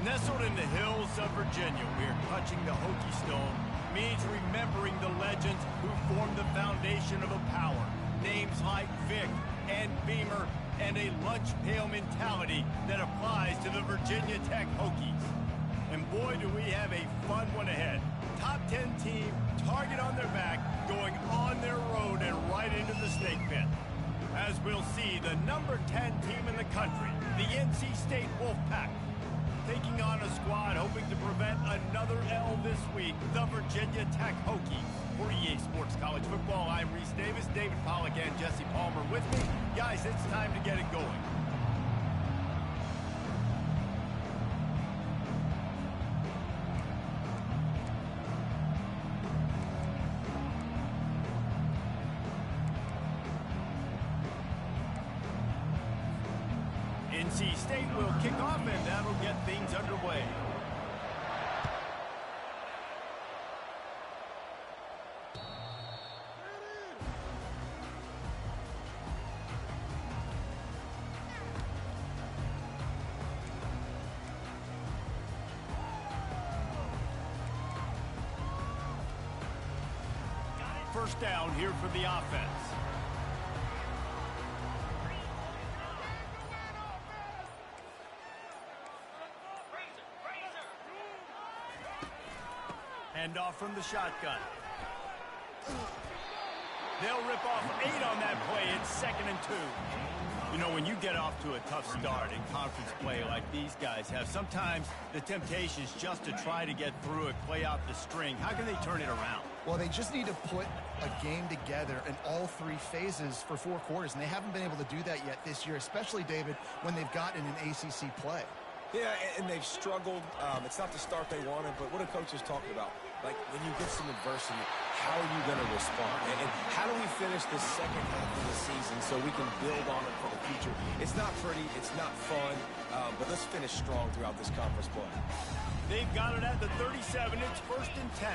Nestled in the hills of Virginia, we're touching the Hokie Stone, means remembering the legends who formed the foundation of a power. Names like Vic and Beamer and a lunch pail mentality that applies to the Virginia Tech Hokies. And boy, do we have a fun one ahead. Top 10 team, target on their back, going on their road and right into the snake pit. As we'll see, the number 10 team in the country, the NC State Wolfpack, taking on a squad hoping to prevent another L this week, the Virginia Tech Hokies. For EA Sports College Football, I'm Reese Davis, David Pollack, and Jesse Palmer with me. Guys, it's time to get it going. NC State will kick off, and that'll get things underway. First down here for the offense. Handoff from the shotgun. They'll rip off 8 on that play. It's 2nd and 2. You know, when you get off to a tough start in conference play like these guys have, sometimes the temptation is just to try to get through it, play out the string. How can they turn it around? Well, they just need to put a game together in all 3 phases for 4 quarters, and they haven't been able to do that yet this year, especially, David, when they've gotten an ACC play. Yeah, and they've struggled. It's not the start they wanted, but what are coaches talking about? Like, when you get some adversity, how are you going to respond? And how do we finish the second half of the season so we can build on it for the future? It's not pretty, it's not fun, but let's finish strong throughout this conference play. They've got it at the 37. It's 1st and 10.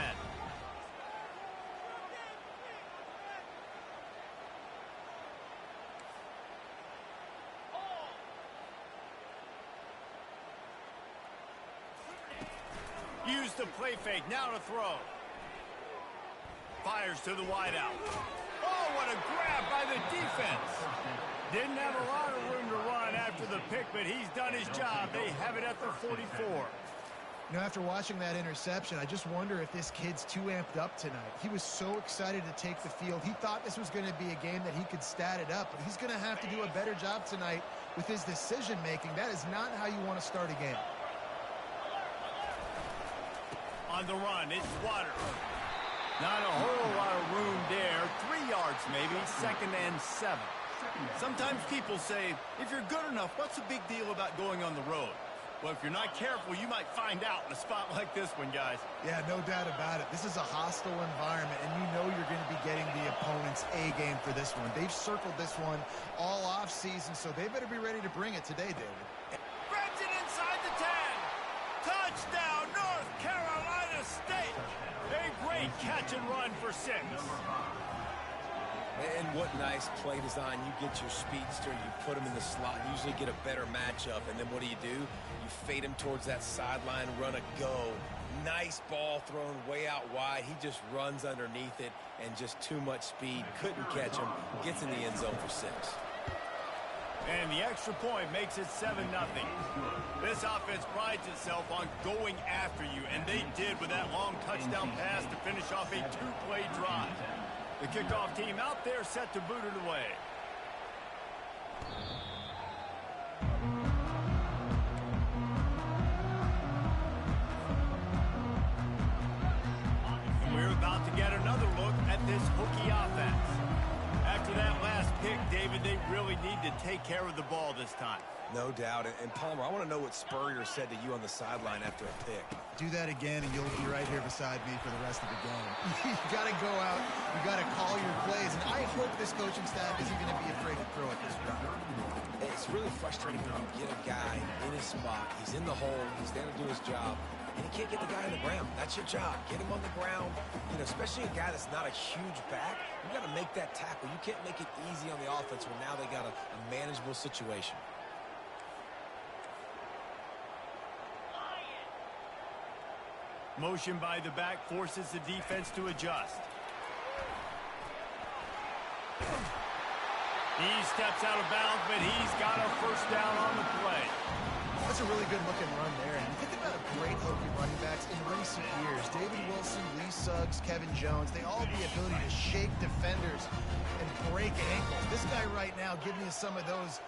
Use the play fake, now to throw. Fires to the wideout. Oh, what a grab by the defense. Didn't have a lot of room to run after the pick, but he's done his job. They have it at the 44. You know, after watching that interception, I just wonder if this kid's too amped up tonight. He was so excited to take the field. He thought this was going to be a game that he could stat it up, but he's going to have to do a better job tonight with his decision-making. That is not how you want to start a game. On the run, it's Water. Not a whole lot of room there. 3 yards maybe, 2nd and 7. Sometimes people say, if you're good enough, what's the big deal about going on the road? Well, if you're not careful, you might find out in a spot like this one, guys. Yeah, no doubt about it. This is a hostile environment, and you know you're going to be getting the opponent's A game for this one. They've circled this one all offseason, so they better be ready to bring it today, David. Grabs it inside the 10. Touchdown, North Carolina State. A great catch and run for 6. And what nice play design. You get your speedster, you put him in the slot, usually get a better matchup, and then what do? You fade him towards that sideline, run a go. Nice ball thrown way out wide. He just runs underneath it, and just too much speed. Couldn't catch him. Gets in the end zone for 6. And the extra point makes it 7-0. This offense prides itself on going after you, and they did with that long touchdown pass to finish off a 2-play drive. The kickoff team out there set to boot it away. And we're about to get another look at this Hokie offense. After that last pick, David, they really need to take care of the ball this time. No doubt. And Palmer, I want to know what Spurrier said to you on the sideline after a pick. Do that again, and you'll be right here beside me for the rest of the game. You got to go out. You got to call your plays, and I hope this coaching staff isn't going to be afraid to throw it this round. It's really frustrating when you get a guy in his spot. He's in the hole. He's there to do his job. And you can't get the guy on the ground. That's your job. Get him on the ground. You know, especially a guy that's not a huge back. You got to make that tackle. You can't make it easy on the offense when now they got a manageable situation. Motion by the back forces the defense to adjust. He steps out of bounds, but he's got a first down on the play. That's a really good-looking run there. And think about a great Hokie running backs in recent years. David Wilson, Lee Suggs, Kevin Jones, they all have the ability to shake defenders and break ankles. This guy right now giving you some of those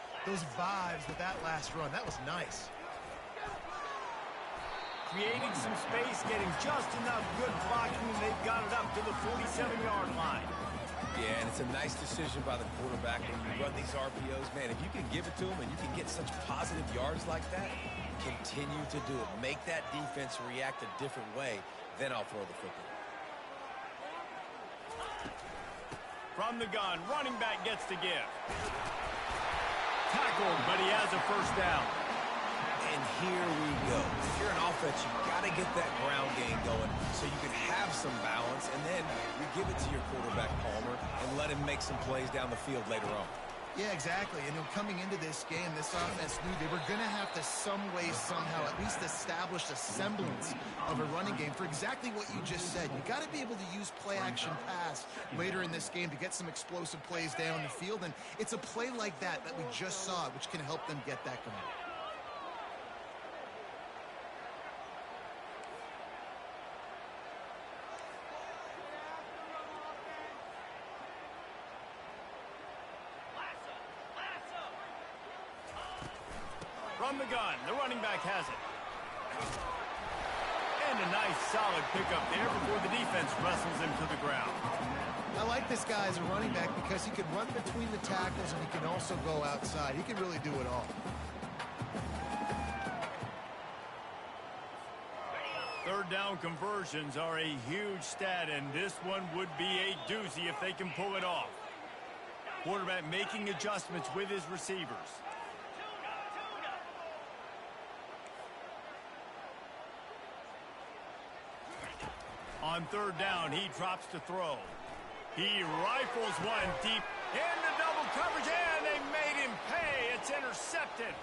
vibes with that last run. That was nice. Creating some space, getting just enough good blocking, and they've got it up to the 47-yard line. Yeah, and it's a nice decision by the quarterback when you run these RPOs. Man, if you can give it to him and you can get such positive yards like that, continue to do it. Make that defense react a different way, then I'll throw the football. From the gun, running back gets to give. Tackled, but he has a first down. And here we go. If you're an offense, you've got to get that ground game going so you can have some balance, and then you give it to your quarterback, Palmer, and let him make some plays down the field later on. Yeah, exactly. And coming into this game, this offense knew they were going to have to some way, somehow, at least establish a semblance of a running game for exactly what you just said. You got to be able to use play-action pass later in this game to get some explosive plays down the field, and it's a play like that we just saw, which can help them get that going. From the gun, the running back has it. And a nice solid pickup there before the defense wrestles him to the ground. I like this guy as a running back because he can run between the tackles and he can also go outside. He can really do it all. Third down conversions are a huge stat, and this one would be a doozy if they can pull it off. Quarterback making adjustments with his receivers. On third down, he drops to throw. He rifles one deep into double coverage, and they made him pay. It's intercepted.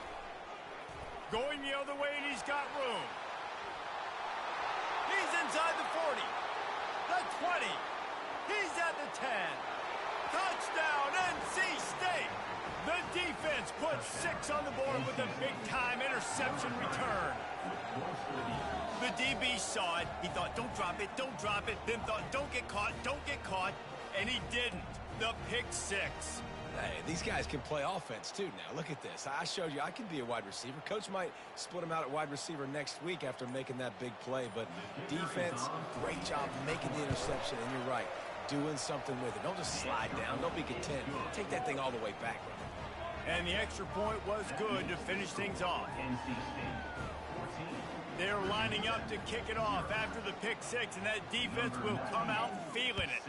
Going the other way, and he's got room. He's inside the 40, the 20. He's at the 10. Touchdown, NC State. The defense puts 6 on the board with a big-time interception return. The DB saw it. He thought, don't drop it, then thought, don't get caught, and he didn't. The pick 6. Hey, these guys can play offense, too, now. Look at this. I showed you I can be a wide receiver. Coach might split him out at wide receiver next week after making that big play, but defense, great job making the interception, and you're right, doing something with it. Don't just slide down. Don't be content. Take that thing all the way back. And the extra point was good to finish things off. They're lining up to kick it off after the pick 6, and that defense will come out feeling it.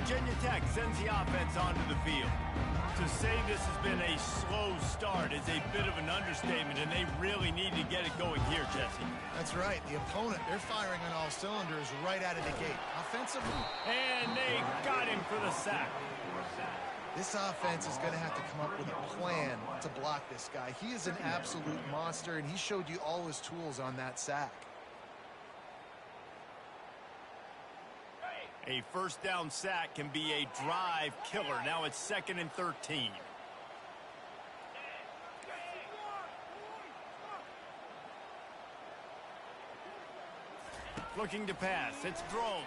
Virginia Tech sends the offense onto the field. To say this has been a slow start is a bit of an understatement, and they really need to get it going here, Jesse. That's right. The opponent, they're firing on all cylinders right out of the gate. Offensively. And they got him for the sack. This offense is going to have to come up with a plan to block this guy. He is an absolute monster, and he showed you all his tools on that sack. A first down sack can be a drive killer. Now it's 2nd and 13. Looking to pass. It's Drones.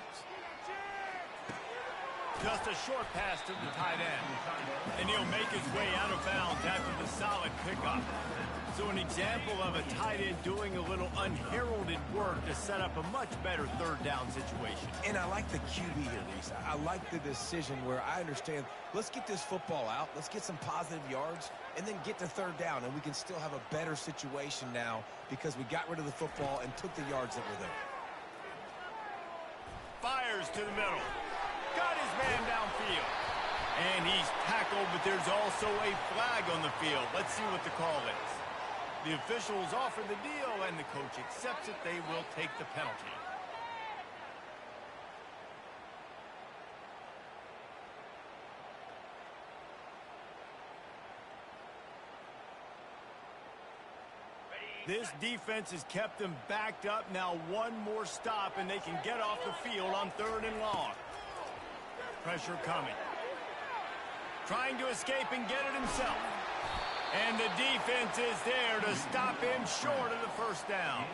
Just a short pass to the tight end. And he'll make his way out of bounds after the solid pickup. So an example of a tight end doing a little unheralded work to set up a much better third down situation. And I like the QB here, Reese. I like the decision where I understand, let's get this football out, let's get some positive yards, and then get to third down, and we can still have a better situation now because we got rid of the football and took the yards that were there. Fires to the middle. Got his man downfield. And he's tackled there's also a flag on the field. Let's see what the call is. The officials offer the deal, and the coach accepts it. They will take the penalty. This defense has kept them backed up. Now one more stop, and they can get off the field on 3rd and long. Pressure coming. Trying to escape and get it himself. And the defense is there to stop him short of the first down.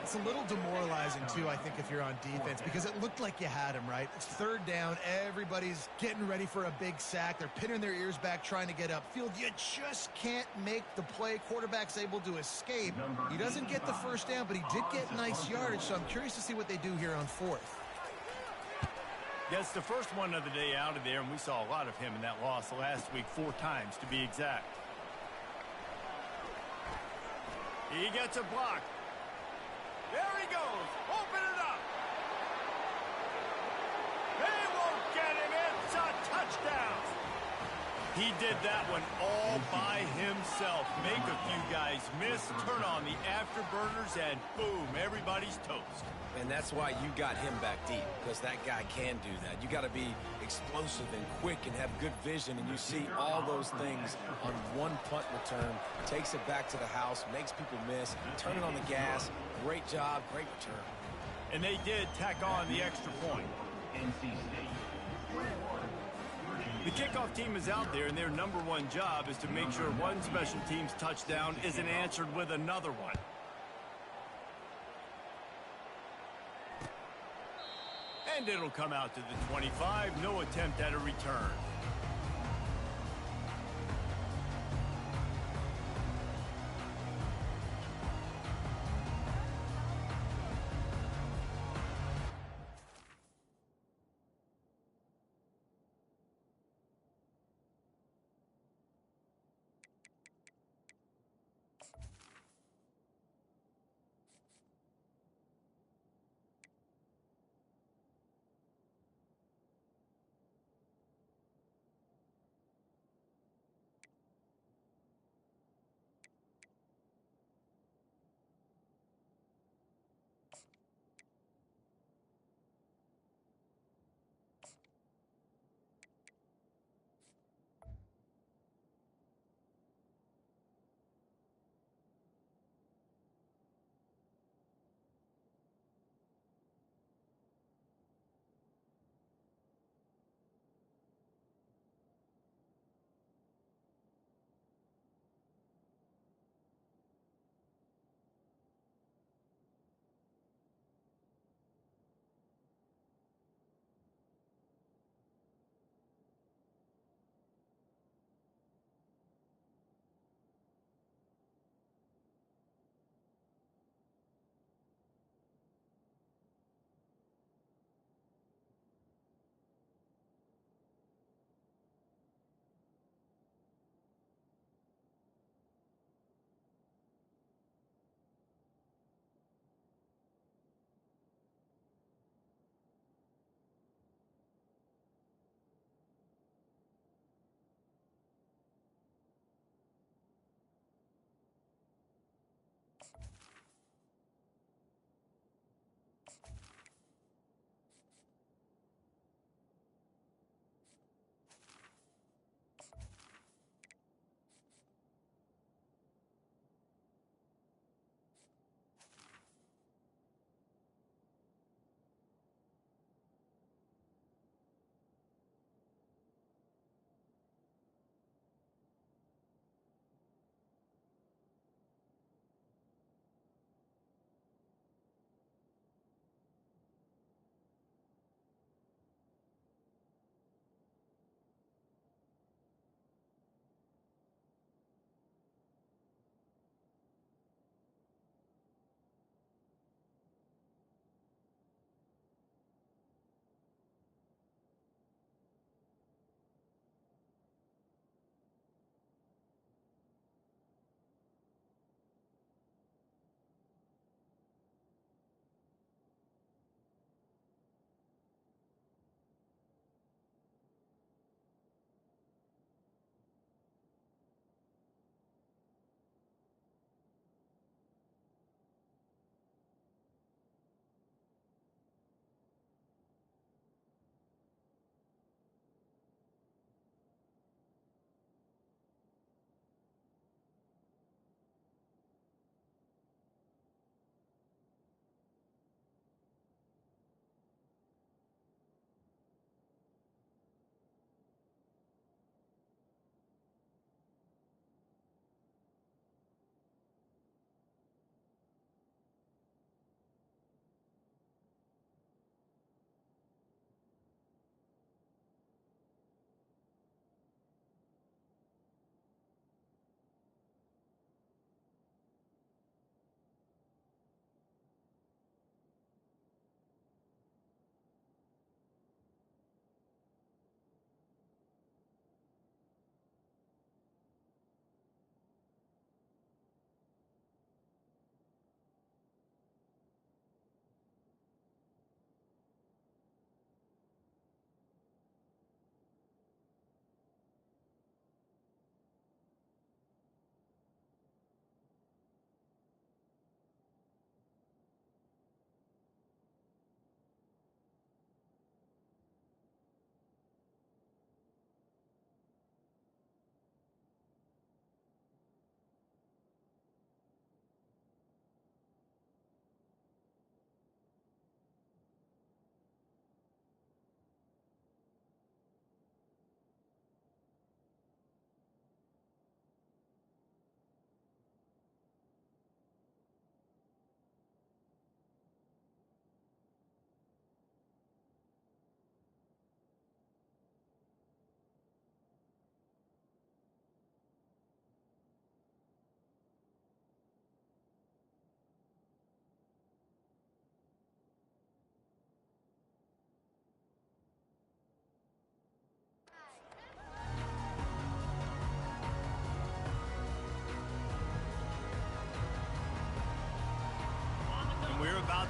It's a little demoralizing, too, I think, if you're on defense, because it looked like you had him, right? It's 3rd down. Everybody's getting ready for a big sack. They're pinning their ears back, trying to get upfield. You just can't make the play. Quarterback's able to escape. He doesn't get the first down, but he did get nice yardage, so I'm curious to see what they do here on 4th. Yes, the first one of the day out of there, and we saw a lot of him in that loss last week, 4 times to be exact. He gets a block. There he goes. Open it up. They won't get him. It's a touchdown. He did that one all by himself. Make a few guys miss, turn on the afterburners, and boom, everybody's toast. And that's why you got him back deep, because that guy can do that. You got to be explosive and quick and have good vision, and you see all those things on one punt return. Takes it back to the house, makes people miss, turn it on the gas. Great job, great return. And they did tack on the extra point. The kickoff team is out there, and their #1 job is to make sure one special teams touchdown isn't answered with another one. And it'll come out to the 25. No attempt at a return.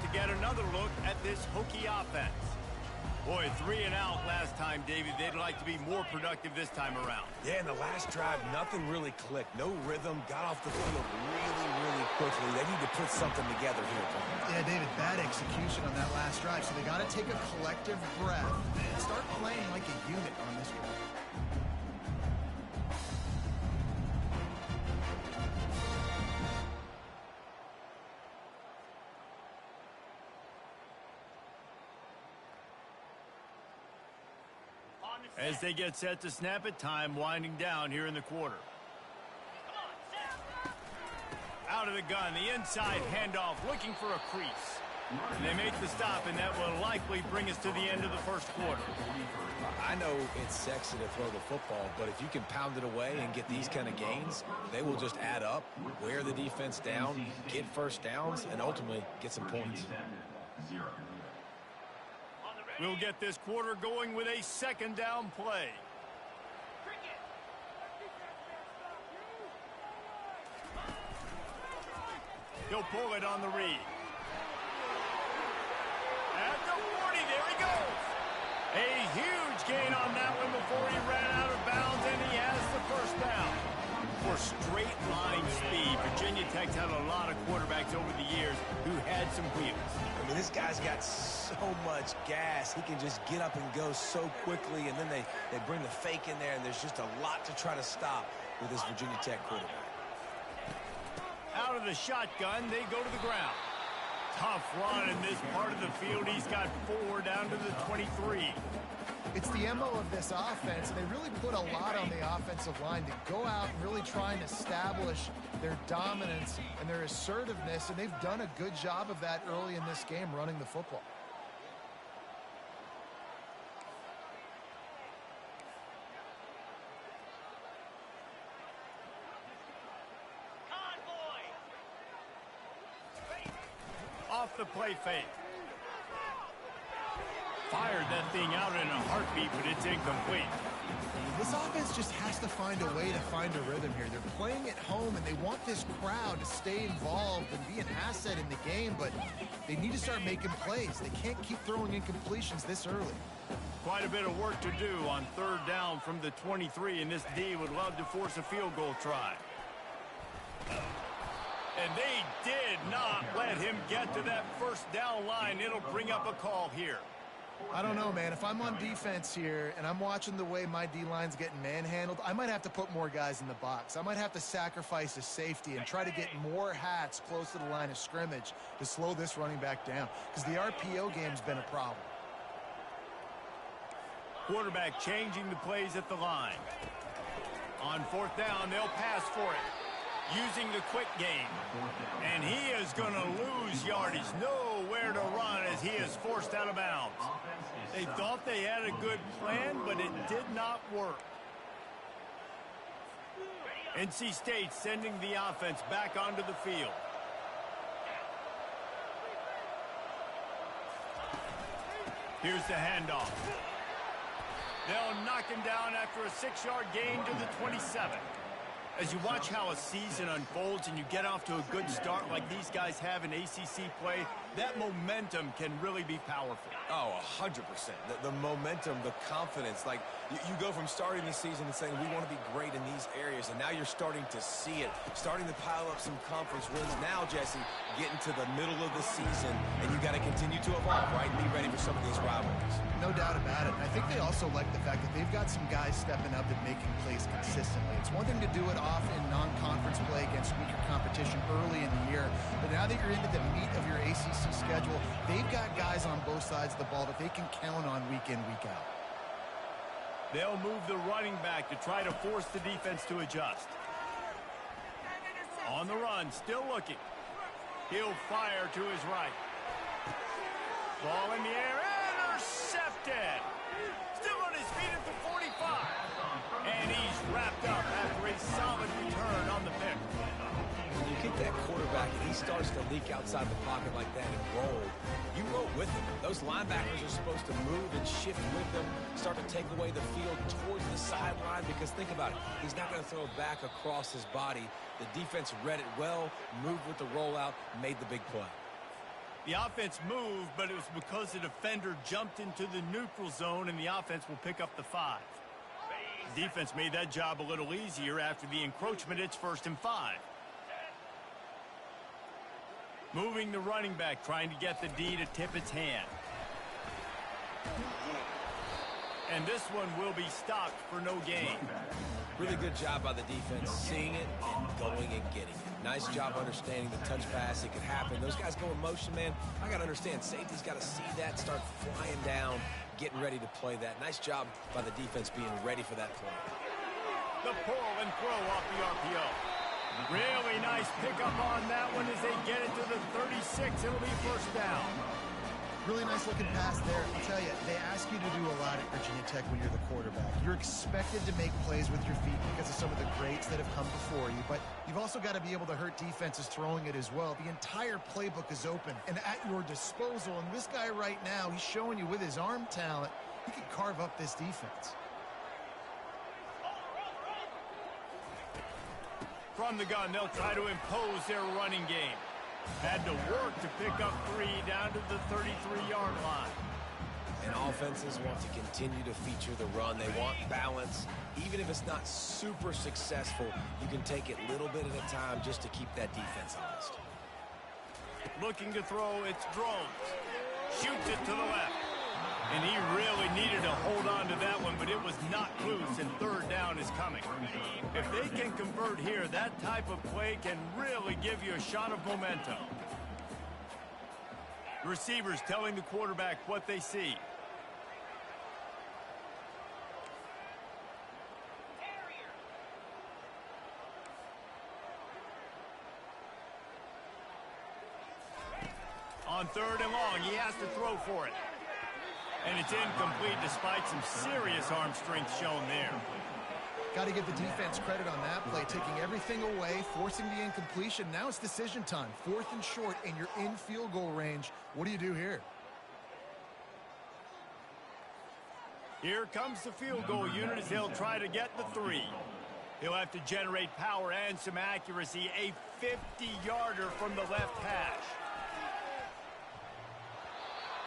to get another look at this Hokie offense. Boy, 3 and out last time, David. They'd like to be more productive this time around. Yeah, in the last drive, nothing really clicked. No rhythm, got off the field really quickly. They need to put something together here. Yeah, David, bad execution on that last drive. So they got to take a collective breath and start playing like a unit on this one. As they get set to snap it, time winding down here in the quarter. Out of the gun, the inside handoff, looking for a crease. And they make the stop, and that will likely bring us to the end of the first quarter. I know it's sexy to throw the football, but if you can pound it away and get these kind of gains, they will just add up, wear the defense down, get first downs, and ultimately get some points. We'll get this quarter going with a second down play. He'll pull it on the read. At the 40, there he goes. A huge gain on that one before he ran out of bounds, and he has the first down. For straight line speed, Virginia Tech's had a lot of quarterbacks over the years who had some wheels. I mean, this guy's got so much gas. He can just get up and go so quickly, and then they bring the fake in there, and there's just a lot to try to stop with this Virginia Tech quarterback. Out of the shotgun, they go to the ground. Tough run in this part of the field. He's got 4 down to the 23. It's the MO of this offense, and they really put a lot on the offensive line to go out and really try and establish their dominance and their assertiveness, and they've done a good job of that early in this game running the football. Off the play fake. Fired that thing out in a heartbeat, but it's incomplete. This offense just has to find a way to find a rhythm here. They're playing at home, and they want this crowd to stay involved and be an asset in the game, but they need to start making plays. They can't keep throwing incompletions this early. Quite a bit of work to do on 3rd down from the 23, and this D would love to force a field goal try. And they did not let him get to that first down line. It'll bring up a call here. I don't know, man. If I'm on defense here and I'm watching the way my D-line's getting manhandled, I might have to put more guys in the box. I might have to sacrifice a safety and try to get more hats close to the line of scrimmage to slow this running back down, because the RPO game's been a problem. Quarterback changing the plays at the line. On 4th down, they'll pass for it, using the quick game. And he is going to lose yardage. Nowhere to run as he is forced out of bounds. They thought they had a good plan, but it did not work. NC State sending the offense back onto the field. Here's the handoff. They'll knock him down after a 6-yard gain to the 27. As you watch how a season unfolds and you get off to a good start like these guys have in ACC play, that momentum can really be powerful. Oh, 100%. The momentum, the confidence. Like, you go from starting the season and saying, we want to be great in these areas, and now you're starting to see it, starting to pile up some conference wins. Now, Jesse, getting to the middle of the season, and you got to continue to evolve, right, and be ready for some of these rivalries. No doubt about it. And I think they also like the fact that they've got some guys stepping up and making plays consistently. It's one thing to do it off in non-conference play against weaker competition early in the year, but now that you're into the meat of your ACC schedule, they've got guys on both sides of the ball that they can count on week in, week out. They'll move the running back to try to force the defense to adjust. On the run, still looking. He'll fire to his right. Ball in the air, intercepted. Still on his feet at the 45. And he's wrapped up after a solid return on the pick. When you get that quarterback and he starts to leak outside the pocket like that and roll, you roll with him. Those linebackers are supposed to move and shift with them, start to take away the field towards the sideline, because think about it, he's not going to throw it back across his body. The defense read it well, moved with the rollout, made the big play. The offense moved, but it was because the defender jumped into the neutral zone, and the offense will pick up the 5. The defense made that job a little easier after the encroachment. It's 1st and 5. Moving the running back, trying to get the D to tip its hand. And this one will be stopped for no gain. Really good job by the defense, seeing it and going and getting it. Nice job understanding the touch pass. It could happen. Those guys go in motion, man. I got to understand, safety's got to see that, start flying down, getting ready to play that. Nice job by the defense being ready for that play. The pull and throw off the RPO. Really nice pickup on that one as they get it to the 36. It'll be 1st down. Really nice looking pass there. I'll tell you, they ask you to do a lot at Virginia Tech when you're the quarterback. You're expected to make plays with your feet because of some of the greats that have come before you, but you've also got to be able to hurt defenses throwing it as well. The entire playbook is open and at your disposal, and this guy right now, he's showing you with his arm talent, he can carve up this defense. From the gun, they'll try to impose their running game. Had to work to pick up 3 down to the 33-yard line. And offenses want to continue to feature the run. They want balance. Even if it's not super successful, you can take it little bit at a time just to keep that defense honest. Looking to throw, it's Drones. Shoots it to the left. And he really needed to hold on to that one, but it was not loose, and 3rd down is coming. If they can convert here, that type of play can really give you a shot of momentum. Receivers telling the quarterback what they see. On 3rd and long, he has to throw for it. And it's incomplete despite some serious arm strength shown there. Got to give the defense credit on that play, taking everything away, forcing the incompletion. Now it's decision time. 4th and short, and you're in field goal range. What do you do here? Here comes the field goal unit as they'll try to get the 3. He'll have to generate power and some accuracy. A 50-yarder from the left hash.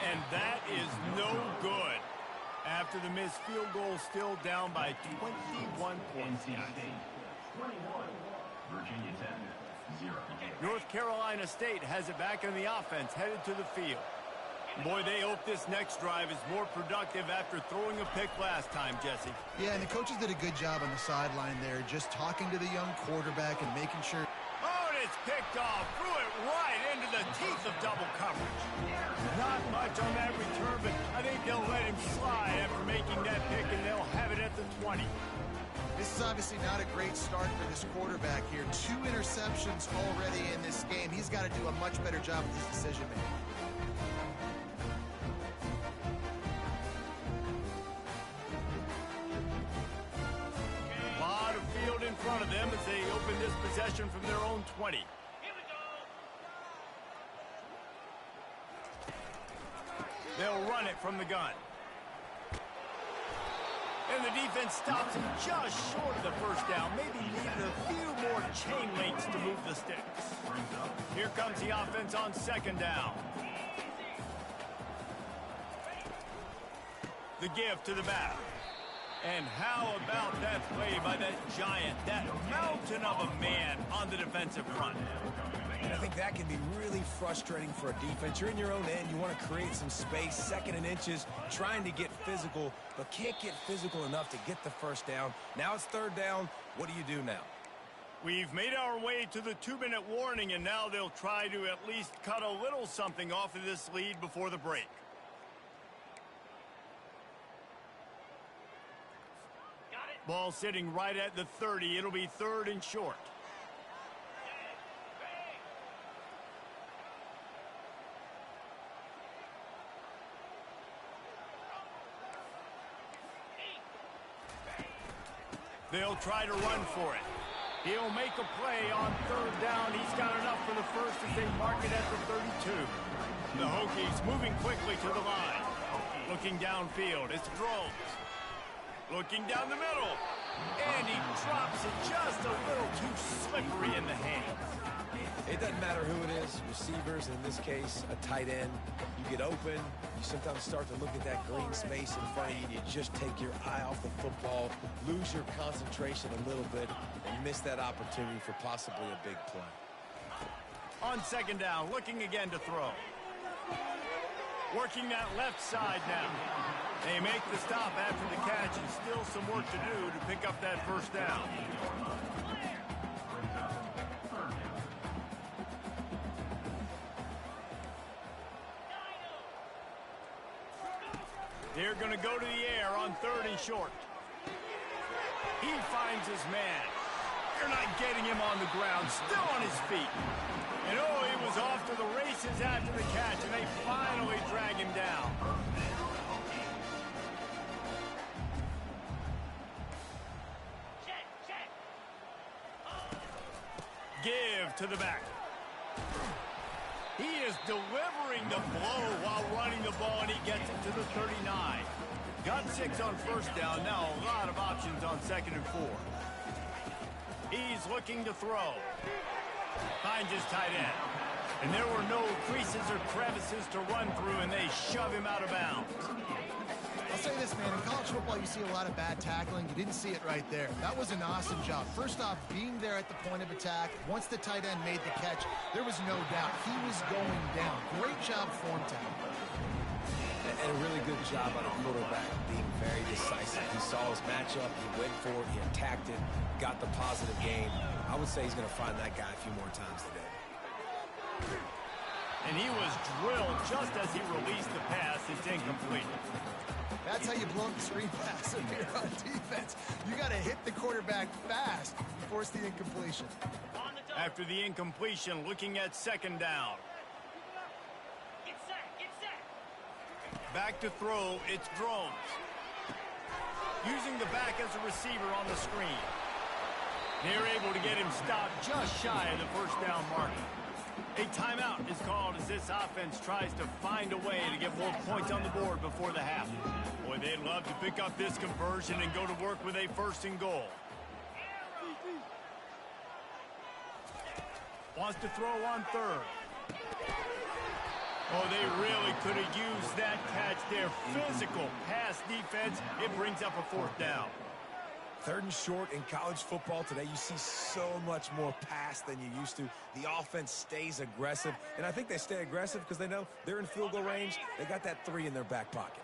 And that is no good. After the missed field goal, still down by 21 points. North Carolina State has it back in the offense, headed to the field. Boy, they hope this next drive is more productive after throwing a pick last time, Jesse. Yeah, and the coaches did a good job on the sideline there, just talking to the young quarterback and making sure. Oh, and it's picked off. Threw it right into the teeth of double coverage. Not much on that return, but I think they'll let him slide after making that pick, and they'll have it at the 20. This is obviously not a great start for this quarterback here. 2 interceptions already in this game. He's got to do a much better job with his decision-making. A lot of field in front of them as they open this possession from their own 20. They'll run it from the gun. And the defense stops him just short of the 1st down. Maybe needed a few more chain links to move the sticks. Here comes the offense on 2nd down. The give to the back. And how about that play by that giant, that mountain of a man on the defensive front? And I think that can be really frustrating for a defense. You're in your own end. You want to create some space, 2nd and inches, trying to get physical, but can't get physical enough to get the 1st down. Now it's 3rd down. What do you do now? We've made our way to the 2-minute warning, and now they'll try to at least cut a little something off of this lead before the break. Ball sitting right at the 30. It'll be 3rd and short. They'll try to run for it. He'll make a play on 3rd down. He's got enough for the 1st as they mark it at the 32. The Hokies moving quickly to the line. Looking downfield. It's Drones. Looking down the middle. And he drops it just a little too slippery in the hands. It doesn't matter who it is, receivers, in this case, a tight end. You get open, you sometimes start to look at that green space in front of you, and you just take your eye off the football, lose your concentration a little bit, and miss that opportunity for possibly a big play. On second down, looking again to throw. Working that left side now. They make the stop after the catch, and still some work to do to pick up that first down. They're going to go to the air on 3rd and short. He finds his man. They're not getting him on the ground, still on his feet. And oh, he was off to the races after the catch, and they finally drag him down. Give to the back. He is delivering the blow while running the ball, and he gets it to the 39. Got 6 on first down. Now a lot of options on 2nd and 4. He's looking to throw. Finds his tight end. And there were no creases or crevices to run through, and they shove him out of bounds. I'll say this, man. In college football, you see a lot of bad tackling. You didn't see it right there. That was an awesome job. First off, being there at the point of attack. Once the tight end made the catch, there was no doubt he was going down. Great job form tackle. And a really good job on a quarterback being very decisive. He saw his matchup, he went for it, he attacked it, got the positive gain. I would say he's going to find that guy a few more times today. And he was drilled just as he released the pass. It's incomplete. That's how you blow up the screen pass if you're on defense. You got to hit the quarterback fast and force the incompletion. After the incompletion, looking at 2nd down. Back to throw, it's Drones. Using the back as a receiver on the screen. They're able to get him stopped just shy of the first down mark. A timeout is called as this offense tries to find a way to get more points on the board before the half. Boy, they'd love to pick up this conversion and go to work with a 1st and goal. Wants to throw on 3rd. Oh, they really could have used that catch there. Physical pass defense. It brings up a 4th down. 3rd and short in college football today, you see so much more pass than you used to. The offense stays aggressive, and I think they stay aggressive because they know they're in field goal range. They got that 3 in their back pocket.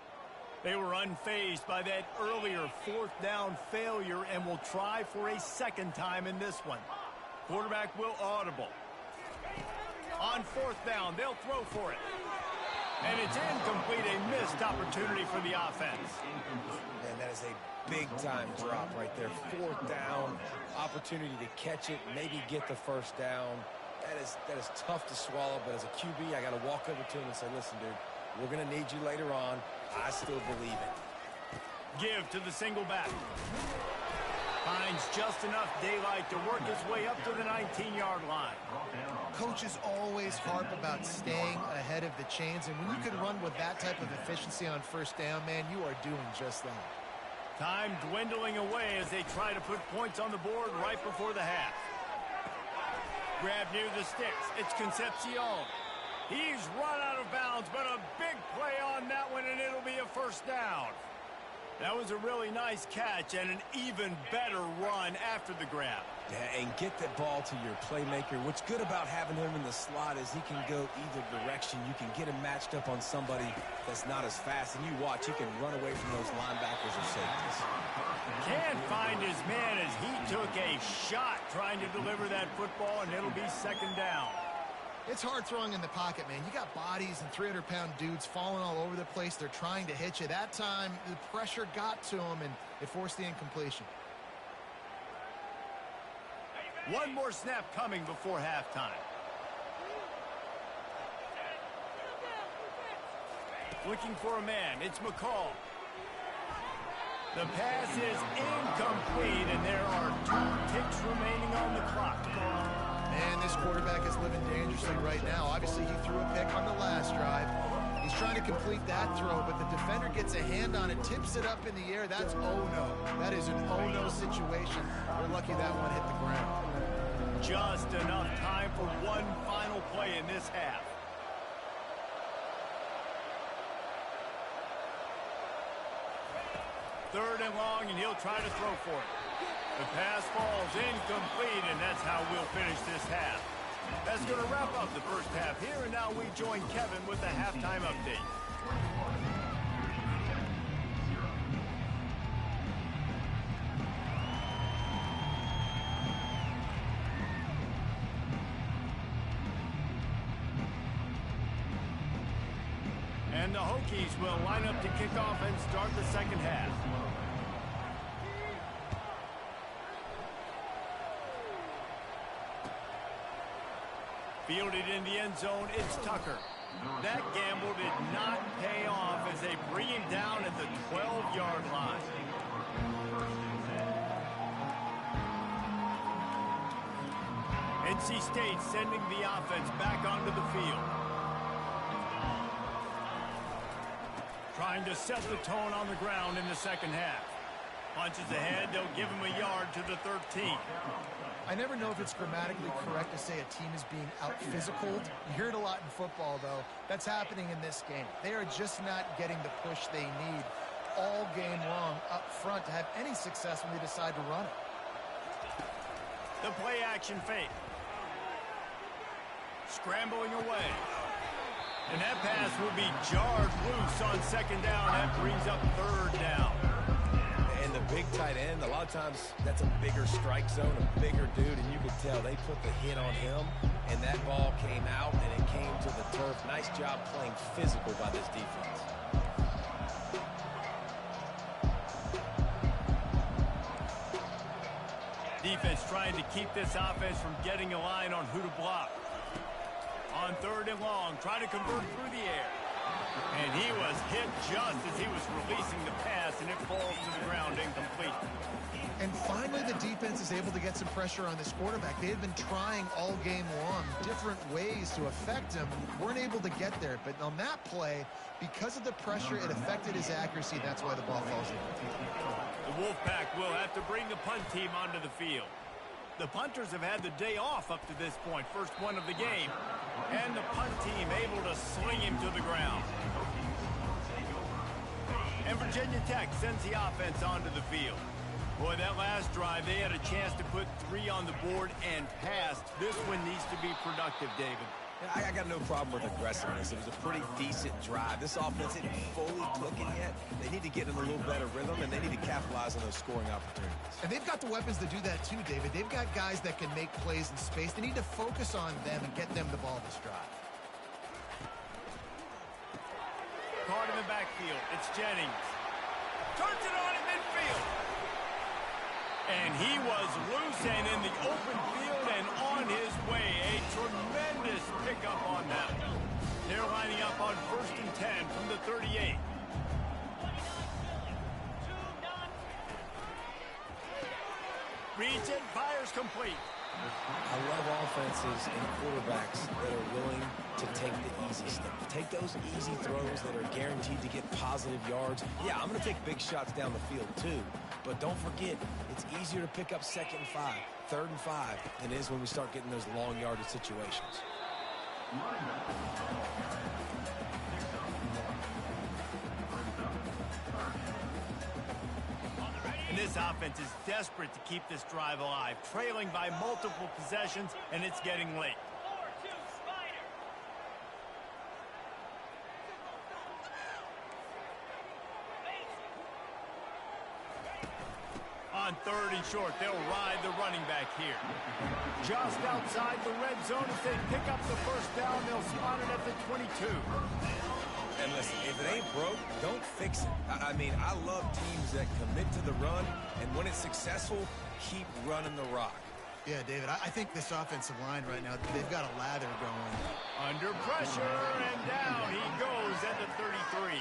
They were unfazed by that earlier 4th down failure and will try for a 2nd time in this one. Quarterback will audible. On 4th down, they'll throw for it. And it's incomplete, a missed opportunity for the offense. Man, that is a big-time drop right there. 4th down, opportunity to catch it, maybe get the 1st down. That is tough to swallow, but as a QB, I got to walk over to him and say, listen, dude, we're going to need you later on. I still believe it. Give to the single back. Finds just enough daylight to work his way up to the 19-yard line. Coaches always harp about staying ahead of the chains, and when you can run with that type of efficiency on 1st down, man, you are doing just that. Time dwindling away as they try to put points on the board right before the half. Grab near the sticks. It's Concepcion. He's run out of bounds, but a big play on that one, and it'll be a 1st down. That was a really nice catch and an even better run after the grab. Yeah, and get the ball to your playmaker. What's good about having him in the slot is he can go either direction. You can get him matched up on somebody that's not as fast, and you watch, he can run away from those linebackers or safeties. Can't find his man as he took a shot trying to deliver that football, and it'll be 2nd down. It's hard throwing in the pocket, man. You got bodies and 300-pound dudes falling all over the place. They're trying to hit you. That time, the pressure got to him, and it forced the incompletion. One more snap coming before halftime. Looking for a man. It's McCall. The pass is incomplete, and there are 2 ticks remaining on the clock. Man, this quarterback is living dangerously right now. Obviously, he threw a pick on the last drive. He's trying to complete that throw, but the defender gets a hand on it, tips it up in the air. That's oh-no. That is an oh-no situation. We're lucky that one hit the ground. Just enough time for one final play in this half. Third and long, and he'll try to throw for it. The pass falls incomplete, and that's how we'll finish this half. That's going to wrap up the first half here, and now we join Kevin with the halftime update. And the Hokies will line up to kick off and start the second half. Fielded in the end zone, it's Tucker. That gamble did not pay off as they bring him down at the 12-yard line. NC State sending the offense back onto the field. Trying to set the tone on the ground in the second half. Punches ahead, they'll give him a yard to the 13. I never know if it's grammatically correct to say a team is being out-physicaled. You hear it a lot in football, though. That's happening in this game. They are just not getting the push they need all game long up front to have any success when they decide to run it. The play-action fake. Scrambling away. And that pass will be jarred loose on second down. That brings up third down. And the big tight end, a lot of times that's a bigger strike zone, a bigger dude, and you could tell they put the hit on him, and that ball came out, and it came to the turf. Nice job playing physical by this defense. Defense trying to keep this offense from getting a line on who to block. On third and long, trying to convert through the air. And he was hit just as he was releasing the pass, and it falls to the ground incomplete. And finally, the defense is able to get some pressure on this quarterback. They had been trying all game long different ways to affect him. Weren't able to get there. But on that play, because of the pressure, it affected his accuracy. That's why the ball falls in. The Wolfpack will have to bring the punt team onto the field. The punters have had the day off up to this point, first one of the game. And the punt team able to sling him to the ground. And Virginia Tech sends the offense onto the field. Boy, that last drive, they had a chance to put 3 on the board and passed. This one needs to be productive, David. I got no problem with aggressiveness. It was a pretty decent drive. This offense isn't fully clicking yet. They need to get in a little better rhythm, and they need to capitalize on those scoring opportunities. And they've got the weapons to do that too, David. They've got guys that can make plays in space. They need to focus on them and get them the ball this drive. Caught in the backfield. It's Jennings. Turns it on in midfield. And he was loose and in the open field and on his way. A tremendous pickup on that. They're lining up on 1st and 10 from the 38. Reads it, fires complete. I love offenses and quarterbacks that are willing to take the easy stuff. Take those easy throws that are guaranteed to get positive yards. Yeah, I'm going to take big shots down the field too. But don't forget, it's easier to pick up 2nd and 5, 3rd and 5 than it is when we start getting those long yardage situations. And this offense is desperate to keep this drive alive, trailing by multiple possessions, and it's getting late. On 3rd and short, they'll ride the running back here. Just outside the red zone, as they pick up the first down, they'll spot it at the 22. And listen, if it ain't broke, don't fix it. I mean, I love teams that commit to the run, and when it's successful, keep running the rock. Yeah, David, I think this offensive line right now, they've got a lather going. Under pressure, and down he goes at the 33.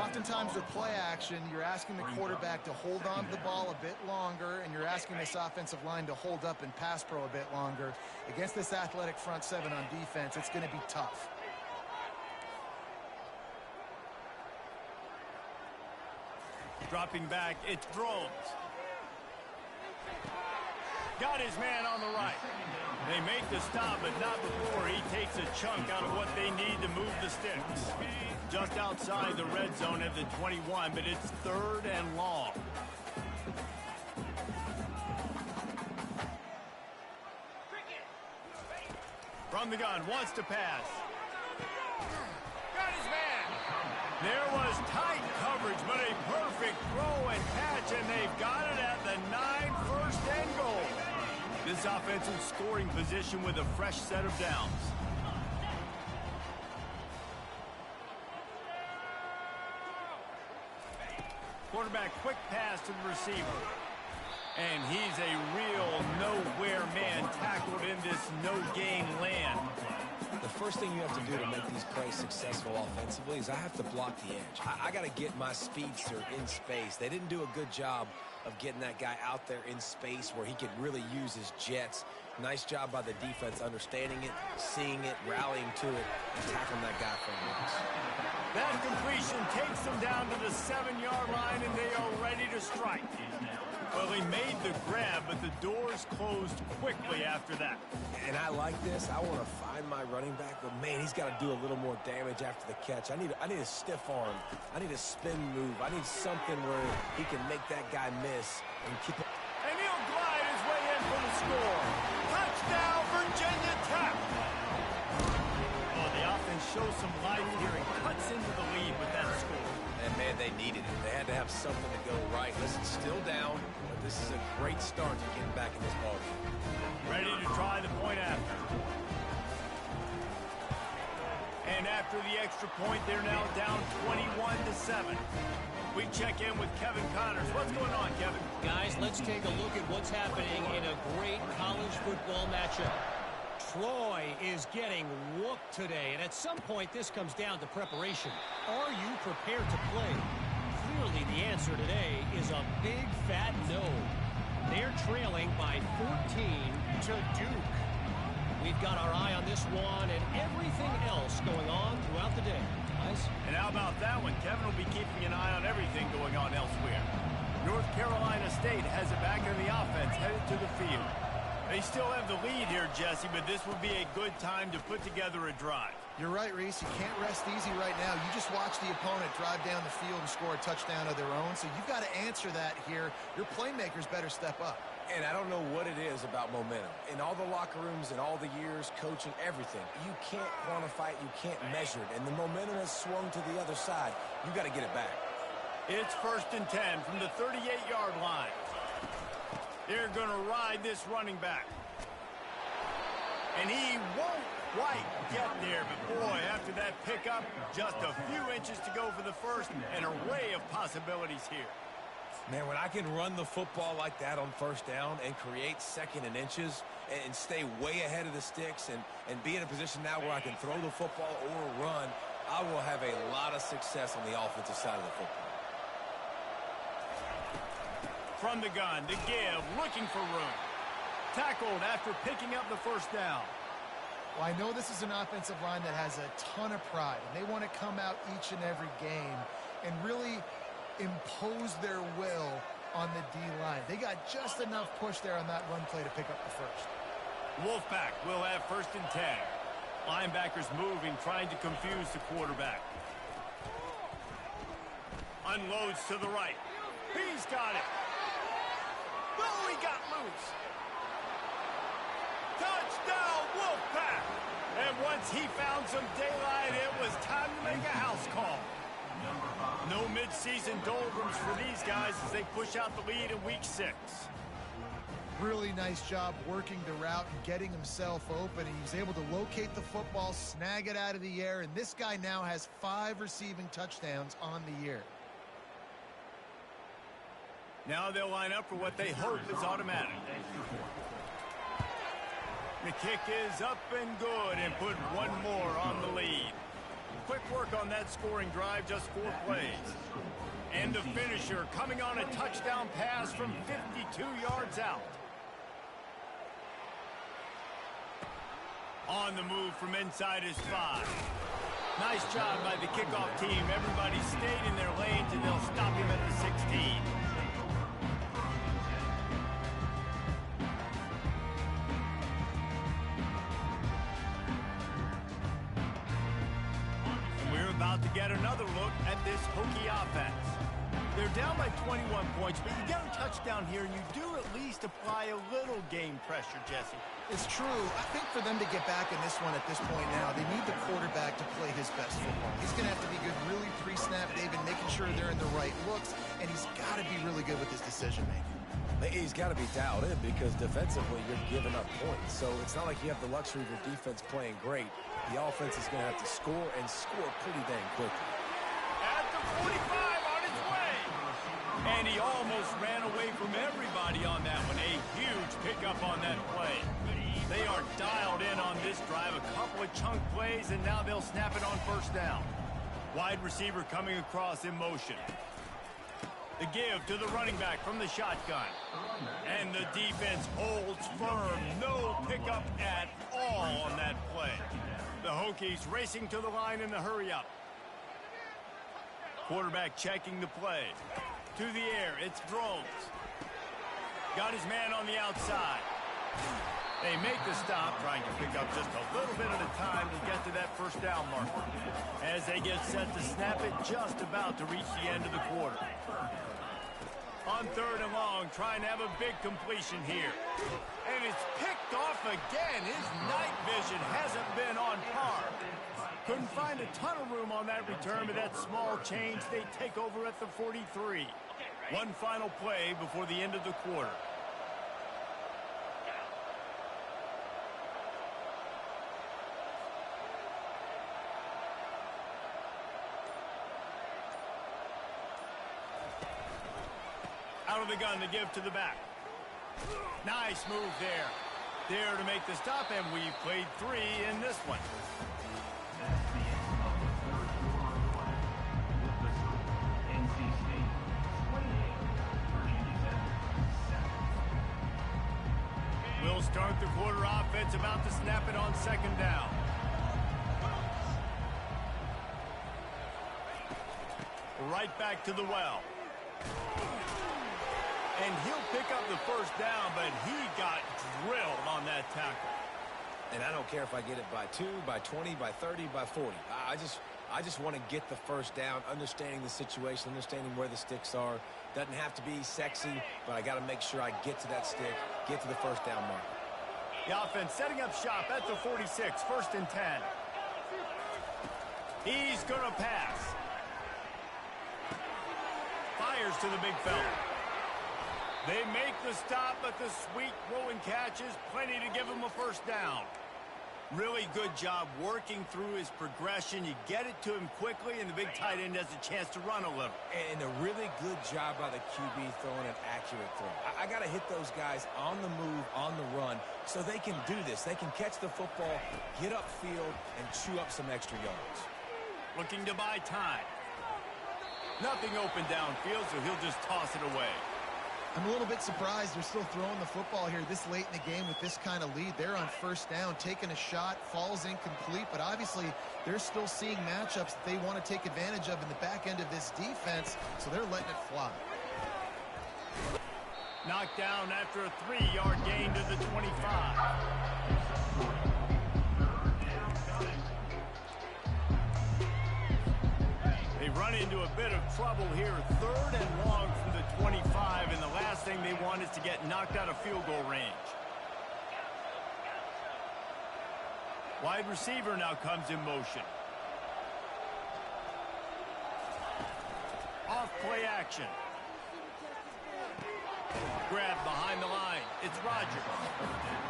Oftentimes with play action, you're asking the quarterback to hold on to the ball a bit longer, and you're asking this offensive line to hold up and pass pro a bit longer. Against this athletic front 7 on defense, it's going to be tough. Dropping back, it's Drones. got his man on the right. They make the stop, but not before he takes a chunk out of what they need to move the sticks. Just outside the red zone at the 21, but it's 3rd and long. From the gun, wants to pass. Got his man. There was tight coverage, but a perfect throw and catch, and they've got it at the 9, 1st and goal. This offensive scoring position with a fresh set of downs. Quarterback, quick pass to the receiver. And he's a real nowhere man tackled in this no-gain land. The first thing you have to do to make these plays successful offensively is I have to block the edge. I got to get my speedster in space. They didn't do a good job of getting that guy out there in space where he could really use his jets. Nice job by the defense understanding it, seeing it, rallying to it, and tackling that guy for once. That completion takes them down to the 7-yard line, and they are ready to strike. Well, he made the grab, but the doors closed quickly after that. And I like this. I want to find my running back, but man, he's got to do a little more damage after the catch. I need a stiff arm. I need a spin move. I need something where he can make that guy miss and keep it. And he'll glide his way in for the score. Touchdown, Virginia Tech. Oh, the offense shows some life here and cuts into the lead with that score. And man, they needed it. They had to have something to go right. Listen, still down, but this is a great start to getting back in this ballgame. Ready to try the point after. And after the extra point, they're now down 21-7. We check in with Kevin Connors. What's going on, Kevin? Guys, let's take a look at what's happening in a great college football matchup. Troy is getting whooped today, and at some point this comes down to preparation. Are you prepared to play? Clearly the answer today is a big fat no. They're trailing by 14 to Duke. We've got our eye on this one and everything else going on throughout the day. Guys? And how about that one? Kevin will be keeping an eye on everything going on elsewhere. North Carolina State has it back in the offense, headed to the field. They still have the lead here, Jesse, but this would be a good time to put together a drive. You're right, Reese. You can't rest easy right now. You just watch the opponent drive down the field and score a touchdown of their own, so you've got to answer that here. Your playmakers better step up. And I don't know what it is about momentum. In all the locker rooms, in all the years, coaching, everything, you can't quantify it, you can't measure it. And the momentum has swung to the other side. You got to get it back. It's 1st and 10 from the 38-yard line. They're going to ride this running back. And he won't quite get there, but boy, after that pickup, just a few inches to go for the first, an array of possibilities here. Man, when I can run the football like that on 1st down and create 2nd and inches and stay way ahead of the sticks and be in a position now where I can throw the football or run, I will have a lot of success on the offensive side of the football. From the gun, to give, looking for room. Tackled after picking up the 1st down. Well, I know this is an offensive line that has a ton of pride, and they want to come out each and every game and really impose their will on the D-line. They got just enough push there on that run play to pick up the 1st. Wolfpack will have 1st and 10. Linebackers moving, trying to confuse the quarterback. Unloads to the right. He's got it. Oh, he got loose. Touchdown, Wolfpack! And once he found some daylight, it was time to make a house call. No midseason doldrums for these guys as they push out the lead in week 6. Really nice job working the route and getting himself open. He was able to locate the football, snag it out of the air, and this guy now has 5 receiving touchdowns on the year. Now they'll line up for what they hope is automatic. The kick is up and good and put one more on the lead. Quick work on that scoring drive, just 4 plays. And the finisher coming on a touchdown pass from 52 yards out. On the move from inside his 5. Nice job by the kickoff team. Everybody stayed in their lanes and they'll stop him at the 16. at this Hokie offense. They're down by 21 points, but you get a touchdown here, and you do at least apply a little game pressure, Jesse. It's true. I think for them to get back in this one at this point now, they need the quarterback to play his best football. He's going to have to be good really pre-snap, David, making sure they're in the right looks, and he's got to be really good with his decision-making. He's got to be dialed in because defensively you're giving up points. So it's not like you have the luxury of your defense playing great. The offense is going to have to score and score pretty dang quickly. At the 45 on its way. And he almost ran away from everybody on that one. A huge pickup on that play. They are dialed in on this drive. A couple of chunk plays, and now they'll snap it on first down. Wide receiver coming across in motion. The give to the running back from the shotgun. And the defense holds firm. No pickup at all on that play. The Hokies racing to the line in the hurry-up. Quarterback checking the play. To the air, it's Drones. Got his man on the outside. They make the stop, trying to pick up just a little bit at a time to get to that first down marker. As they get set to snap it, just about to reach the end of the quarter. On 3rd and long, trying to have a big completion here. And it's picked off again. His night vision hasn't been on par. Couldn't find a ton of room on that return, but that small change, they take over at the 43. One final play before the end of the quarter. Out of the gun to give to the back. Nice move there. There to make the stop, and we've played 3 in this one. We'll start the quarter offense, about to snap it on 2nd down. Right back to the well. And he'll pick up the first down, but he got drilled on that tackle. And I don't care if I get it by 2, by 20, by 30, by 40. I just want to get the first down, understanding the situation, understanding where the sticks are. Doesn't have to be sexy, but I got to make sure I get to that stick, get to the first down marker. The offense setting up shop at the 46, 1st and 10. He's going to pass. Fires to the big fella. They make the stop, but the sweet throw and catch is plenty to give him a first down. Really good job working through his progression. You get it to him quickly, and the big tight end has a chance to run a little. And a really good job by the QB throwing an accurate throw. I got to hit those guys on the move, on the run, so they can do this. They can catch the football, get upfield, and chew up some extra yards. Looking to buy time. Nothing open downfield, so he'll just toss it away. I'm a little bit surprised they're still throwing the football here this late in the game with this kind of lead. They're on first down, taking a shot, falls incomplete, but obviously they're still seeing matchups that they want to take advantage of in the back end of this defense, so they're letting it fly. Knocked down after a 3-yard gain to the 25. They run into a bit of trouble here. 3rd and long from the 25, and the last thing they want is to get knocked out of field goal range. Wide receiver now comes in motion. Off play action. Grab behind the line. It's Rodgers.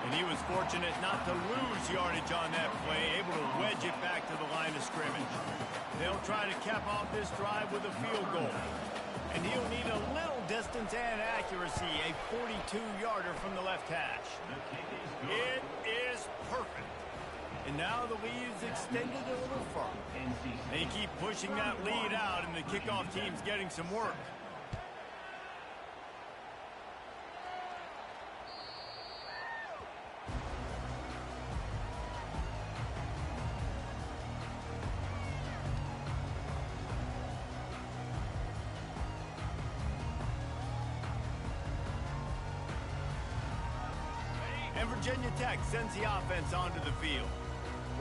And he was fortunate not to lose yardage on that play, able to wedge it back to the line of scrimmage. They'll try to cap off this drive with a field goal. And he'll need a little distance and accuracy, a 42-yarder from the left hash. It is perfect. And now the lead is extended a little further. They keep pushing that lead out, and the kickoff team's getting some work. And Virginia Tech sends the offense onto the field.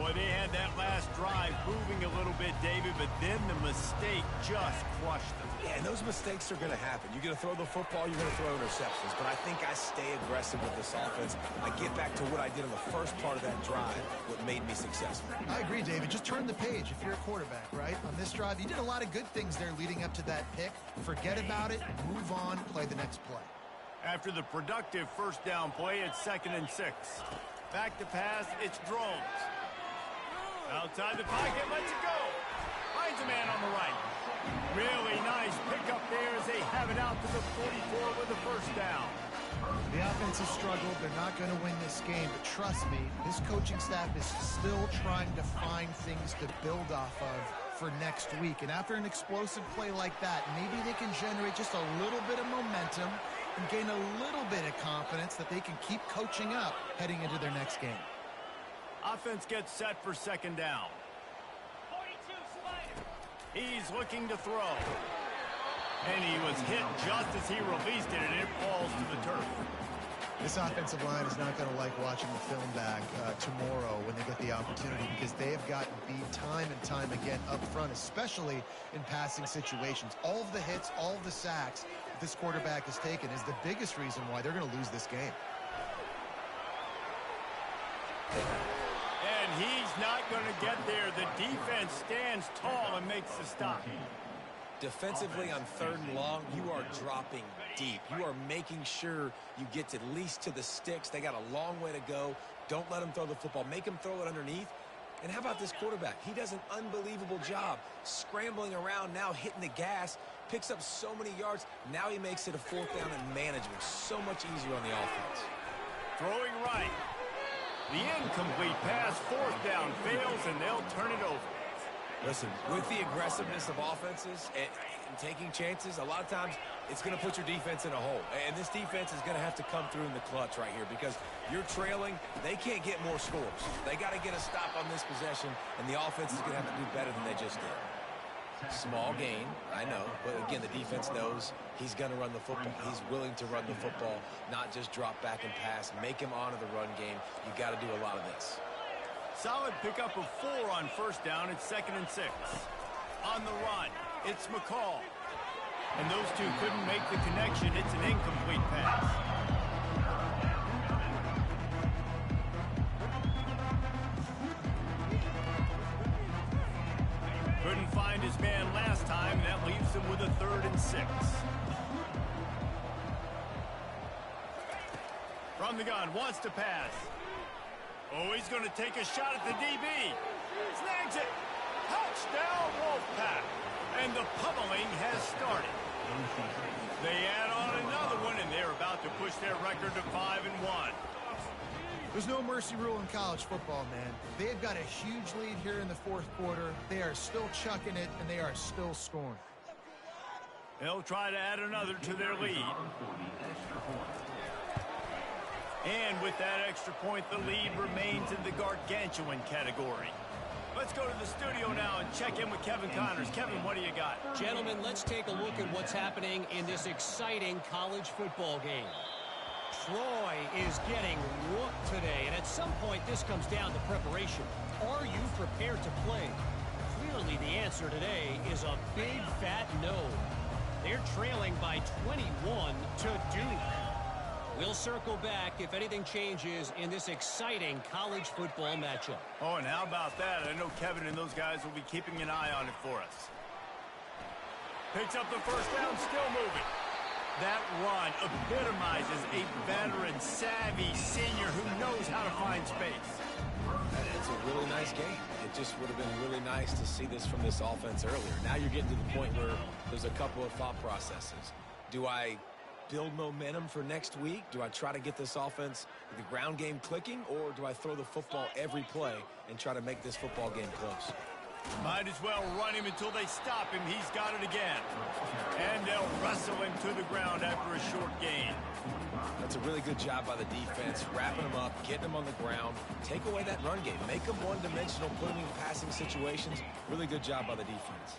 Boy, they had that last drive moving a little bit, David, but then the mistake just crushed them. Yeah, and those mistakes are going to happen. You're going to throw the football, you're going to throw interceptions. But I think I stay aggressive with this offense. I get back to what I did in the first part of that drive, what made me successful. I agree, David. Just turn the page if you're a quarterback, right? On this drive, you did a lot of good things there leading up to that pick. Forget about it, move on, play the next play. After the productive first down play, it's 2nd and 6. Back to pass, it's Drones. Outside the pocket, lets it go. Finds a man on the right. Really nice pickup there as they have it out to the 44 with a first down. The offense has struggled. They're not going to win this game, but trust me, this coaching staff is still trying to find things to build off of for next week. And after an explosive play like that, maybe they can generate just a little bit of momentum and gain a little bit of confidence that they can keep coaching up heading into their next game. Offense gets set for 2nd down. He's looking to throw. And he was hit just as he released it, and it falls to the turf. This offensive line is not going to like watching the film back tomorrow when they get the opportunity, because they have gotten beat time and time again up front, especially in passing situations. All of the hits, all of the sacks this quarterback has taken is the biggest reason why they're going to lose this game. And he's not going to get there. The defense stands tall and makes the stop. Defensively on 3rd and long, you are dropping deep. You are making sure you get at least to the sticks. They got a long way to go. Don't let them throw the football. Make them throw it underneath. And how about this quarterback? He does an unbelievable job scrambling around, now hitting the gas, picks up so many yards. Now he makes it a 4th down and management. So much easier on the offense. Throwing right. The incomplete pass, 4th down, fails, and they'll turn it over. Listen, with the aggressiveness of offenses and taking chances, a lot of times it's going to put your defense in a hole. And this defense is going to have to come through in the clutch right here, because you're trailing. They can't get more scores. They got to get a stop on this possession, and the offense is going to have to do better than they just did. Small gain, I know, but again, the defense knows he's going to run the football. He's willing to run the football, not just drop back and pass, make him honor the run game. You got to do a lot of this. Solid pickup of 4 on 1st down. It's 2nd and 6. On the run, it's McCall. And those two couldn't make the connection. It's an incomplete pass. Couldn't find his man last time. That leaves him with a 3rd and 6. From the gun, wants to pass. Oh, he's going to take a shot at the DB. Snags it. Touchdown, Wolfpack. And the pummeling has started. They add on another one, and they're about to push their record to 5-1. There's no mercy rule in college football, man. They've got a huge lead here in the 4th quarter. They are still chucking it, and they are still scoring. They'll try to add another to their lead. And with that extra point, the lead remains in the gargantuan category. Let's go to the studio now and check in with Kevin Connors. Kevin, what do you got? Gentlemen, let's take a look at what's happening in this exciting college football game. Troy is getting whooped today, and at some point this comes down to preparation. Are you prepared to play? Clearly the answer today is a big fat no. They're trailing by 21 to Duke. We'll circle back if anything changes in this exciting college football matchup. Oh, and how about that? I know Kevin and those guys will be keeping an eye on it for us. Picks up the first down, still moving. That run epitomizes a veteran, savvy senior who knows how to find space. It's a really nice game. It just would have been really nice to see this from this offense earlier. Now you're getting to the point where there's a couple of thought processes. Do I build momentum for next week? Do I try to get this offense, the ground game clicking, or do I throw the football every play and try to make this football game close? Might as well run him until they stop him. He's got it again. And they'll wrestle him to the ground after a short gain. That's a really good job by the defense, wrapping them up, getting them on the ground, take away that run game, make them one-dimensional, put them in passing situations. Really good job by the defense.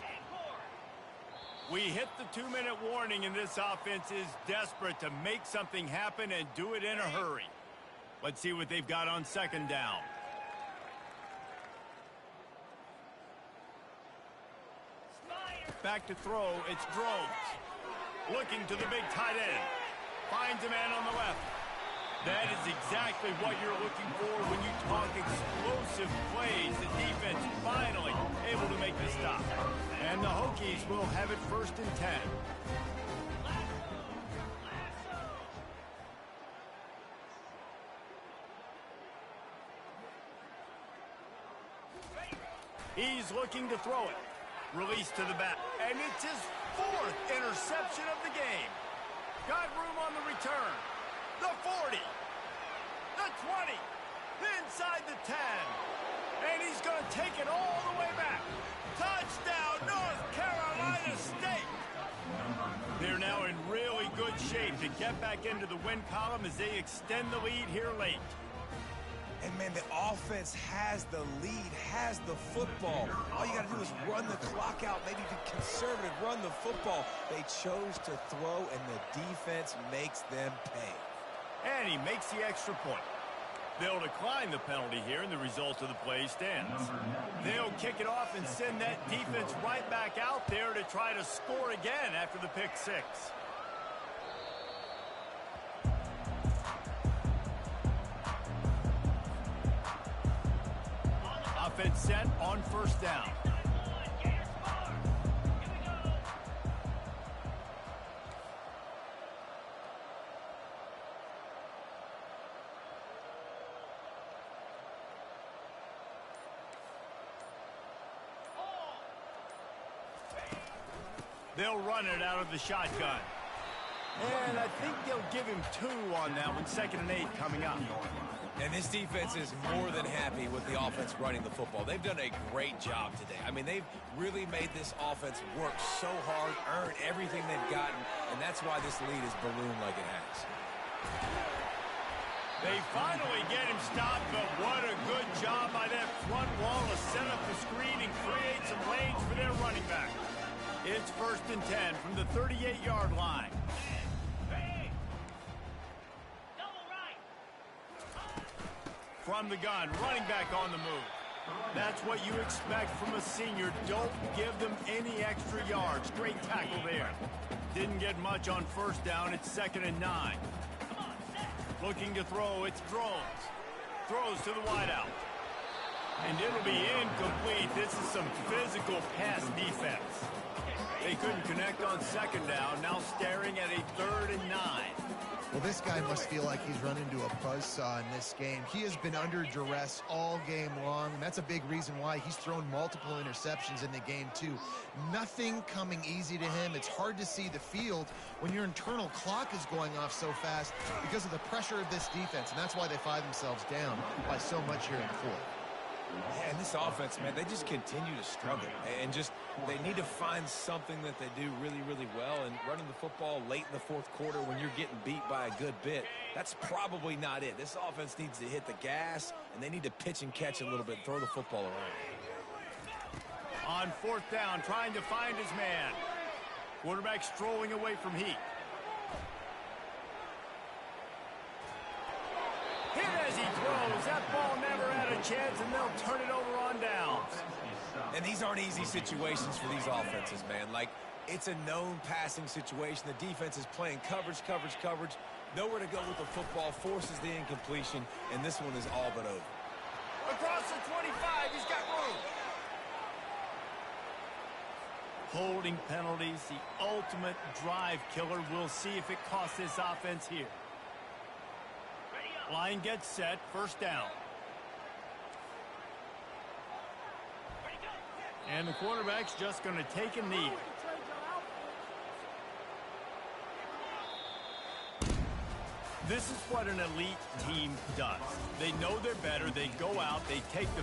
We hit the 2-minute warning, and this offense is desperate to make something happen and do it in a hurry. Let's see what they've got on 2nd down. Back to throw, it's Drones. Looking to the big tight end. Finds a man on the left. That is exactly what you're looking for when you talk explosive plays. The defense finally able to make the stop. And the Hokies will have it 1st and 10. He's looking to throw it. Release to the back. And it's his 4th interception of the game. Got room on the return. The 40. The 20. Inside the 10. And he's going to take it all the way back. Touchdown, North Carolina State. They're now in really good shape to get back into the win column as they extend the lead here late. And, man, the offense has the lead, has the football. All you got to do is run the clock out, maybe be conservative, run the football. They chose to throw, and the defense makes them pay. And he makes the extra point. They'll decline the penalty here, and the result of the play stands. They'll kick it off and send that defense right back out there to try to score again after the pick 6. Offense set on 1st down. They'll run it out of the shotgun. And I think they'll give him 2 on that one. 2nd and 8 coming up. And this defense is more than happy with the offense running the football. They've done a great job today. I mean, they've really made this offense work so hard, earn everything they've gotten, and that's why this lead is ballooned like it has. They finally get him stopped, but what a good job by that front wall to set up the screen and create some lanes for their running back. It's 1st and 10 from the 38-yard line. From the gun, running back on the move. That's what you expect from a senior. Don't give them any extra yards. Great tackle there. Didn't get much on 1st down. It's 2nd and 9. Looking to throw, it's Drones. Throws to the wideout. And it'll be incomplete. This is some physical pass defense. They couldn't connect on 2nd down. Now staring at a 3rd and 9. Well, this guy must feel like he's run into a buzzsaw in this game. He has been under duress all game long, and that's a big reason why he's thrown multiple interceptions in the game, too. Nothing coming easy to him. It's hard to see the field when your internal clock is going off so fast because of the pressure of this defense, and that's why they find themselves down by so much here in 4th. Yeah, and this offense, man, they just continue to struggle. And just, they need to find something that they do really, really well. And running the football late in the 4th quarter when you're getting beat by a good bit, that's probably not it. This offense needs to hit the gas, and they need to pitch and catch a little bit, throw the football around. On 4th down, trying to find his man. Quarterback strolling away from Heat. Hit as he throws. That ball never had a chance, and they'll turn it over on downs. And these aren't easy situations for these offenses, man. Like, it's a known passing situation. The defense is playing coverage. Nowhere to go with the football, forces the incompletion, and this one is all but over. Across the 25, he's got room. Holding penalties, the ultimate drive killer. We'll see if it costs this offense here. Line gets set, 1st down. And the quarterback's just going to take a knee. This is what an elite team does. They know they're better. They go out, they take the